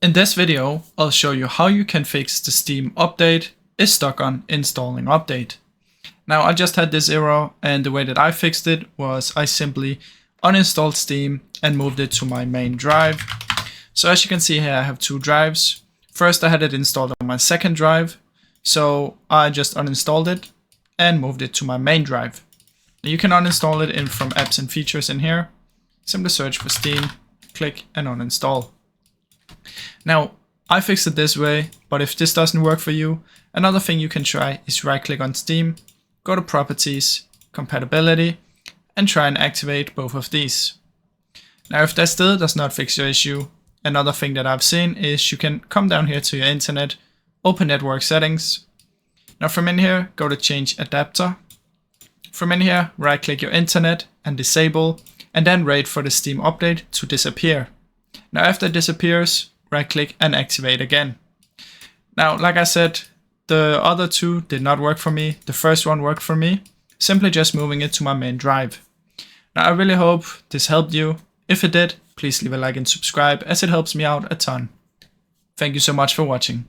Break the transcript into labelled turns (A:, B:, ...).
A: In this video, I'll show you how you can fix the Steam update is stuck on installing update. Now I just had this error, and the way that I fixed it was I simply uninstalled Steam and moved it to my main drive. So as you can see here, I have two drives. First I had it installed on my second drive, so I just uninstalled it and moved it to my main drive. You can uninstall it from apps and features in here. Simply search for Steam, click and uninstall. Now, I fixed it this way, but if this doesn't work for you, another thing you can try is right click on Steam, go to Properties, Compatibility, and try and activate both of these. Now, if that still does not fix your issue, another thing that I've seen is you can come down here to your internet, open Network Settings. Now from in here, go to Change Adapter. From in here, right click your internet and disable, and then wait for the Steam update to disappear. Now after it disappears, right click and activate again. Now, like I said, the other two did not work for me. The first one worked for me, simply just moving it to my main drive. Now I really hope this helped you. If it did, please leave a like and subscribe, as it helps me out a ton. Thank you so much for watching.